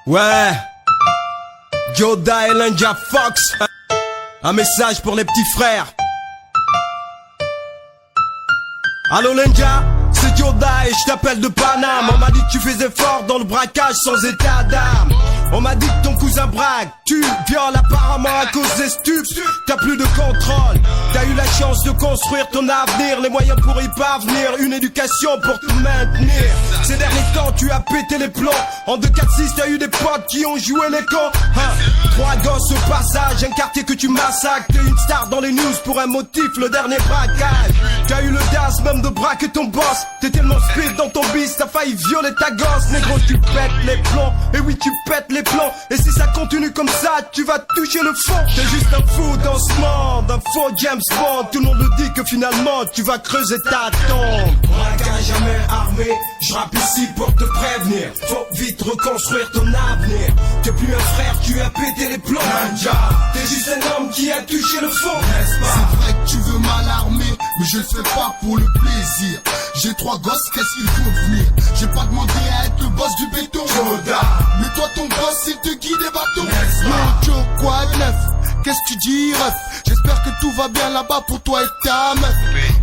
Ouais, Yoda et Ninja Fox. Un message pour les petits frères. Allô Ninja, c'est Yoda et je t'appelle de Paname. On m'a dit que tu faisais fort dans le braquage sans état d'âme. On m'a dit que ton cousin braque, tu violes apparemment à cause des stupes. T'as plus de contrôle, t'as eu la chance de construire ton avenir. Les moyens pour y parvenir, une éducation pour te maintenir. Ces derniers temps tu as pété les plombs. En 2-4-6 t'as eu des potes qui ont joué les cons. 3 gosses au passage, un quartier que tu massacres. T'es une star dans les news pour un motif, le dernier braquage. T'as eu le DAS même de braquer ton boss. T'es tellement speed dans ton bis, t'as failli violer ta gosse. Négro tu pètes les plombs, et oui tu pètes les plombs. Et si ça continue comme ça, tu vas toucher le fond. T'es juste un fou dans ce monde, un faux James Bond. Tout le monde me dit que finalement tu vas creuser ta tombe. Braquage jamais armé, je rappe ici pour te prévenir. Faut vite reconstruire ton avenir. T'es plus un frère, tu as pété les plombs. Ninja, t'es juste un homme qui a touché le fond, n'est-ce pas? C'est vrai que tu veux m'alarmer, mais je le fais pas pour le plaisir. J'ai 3 gosses, qu'est-ce qu'il faut devenir? J'ai pas demandé à être le boss du béton. Yoda, mais toi ton boss il te guide des bateaux. Non, Joe, quoi de neuf? Qu'est-ce que tu dis, ref? J'espère que tout va bien là-bas pour toi et ta meuf.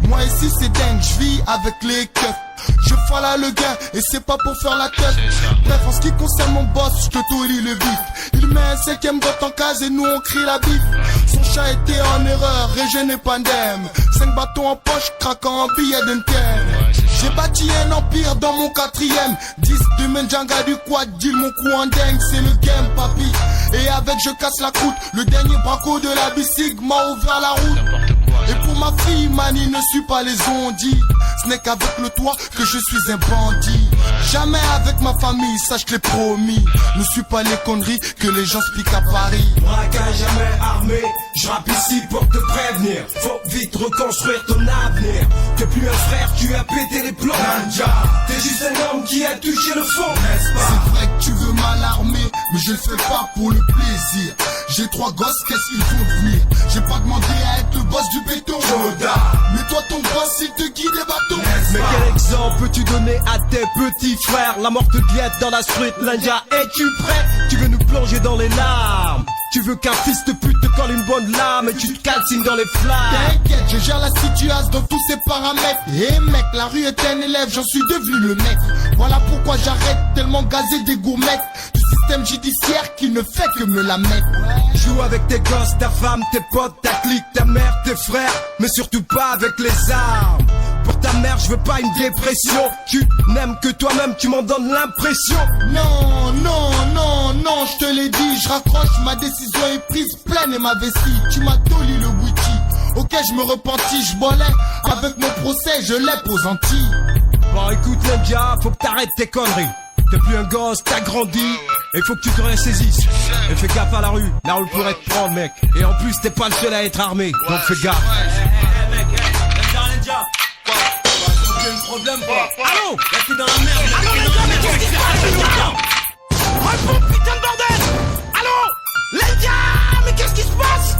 Moi ici c'est dingue, je vis avec les keufs. Je fais là le gain et c'est pas pour faire la tête. Bref, en ce qui concerne mon boss, je te tauris le vif. Il met un 5ème vote en case et nous on crie la bif. Son chat était en erreur et je n'ai pas d'âme. 5 bâtons en poche, craquant en billet d'un thème. J'ai bâti un empire dans mon 4ème. 10 de Menjanga du quad, deal mon coup en dingue, c'est le game papi. Et avec je casse la croûte, le dernier braco de la bicycle m'a ouvert la route. Et pour ma fille, mani, ne suis pas les ondits. Ce n'est qu'avec le toit que je suis un bandit. Jamais avec ma famille, ça je te l'ai promis. Ne suis pas les conneries que les gens se piquent à Paris. Braquage jamais armé, je rappe ici pour te prévenir. Faut vite reconstruire ton avenir. T'es plus un frère, tu as pété les plombs. Ninja, t'es juste un homme qui a touché le fond, n'est-ce pas? C'est vrai que tu veux m'alarmer, mais je le fais pas pour le plaisir. J'ai 3 gosses, qu'est-ce qu'ils font devenir? J'ai pas demandé à être le boss du béton. Yoda, mais toi ton boss il te guide des bateaux. Mais quel exemple peux-tu donner à tes petits frères? La mort te guette dans la street, Ninja, es-tu prêt? Tu veux nous plonger dans les larmes? Tu veux qu'un fils de pute te colle une bonne lame et tu te calcines dans les flammes? T'inquiète, je gère la situation dans tous ses paramètres. Et mec, la rue est un élève, j'en suis devenu le mec. Voilà pourquoi j'arrête tellement gazé des gourmettes du système judiciaire qui ne fait que me la mettre. Joue avec tes gosses, ta femme, tes potes, ta clique, ta mère, tes frères, mais surtout pas avec les armes. Pour ta mère, je veux pas une dépression. Tu n'aimes que toi-même, tu m'en donnes l'impression. Non, non, non, non, je te l'ai dit, je raccroche, ma décision est prise, pleine et ma vessie. Tu m'as tolli le wiki. Ok, je me repentis, je bolais. Avec mon procès, je l'ai aux Antilles. Bon, écoute, Ninja, faut que t'arrêtes tes conneries. T'es plus un gosse, t'as grandi. Et faut que tu te ressaisisses. Et fais gaffe à la rue pourrait te prendre, mec. Et en plus, t'es pas le seul à être armé, donc fais gaffe. Mec, Ninja. J'ai un problème, quoi. Allô? Là, t'es dans la merde. Allô, Ninja, mais qu'est-ce qui se passe? Réponds, putain de bordel! Allô? Ninja, mais qu'est-ce qui se passe?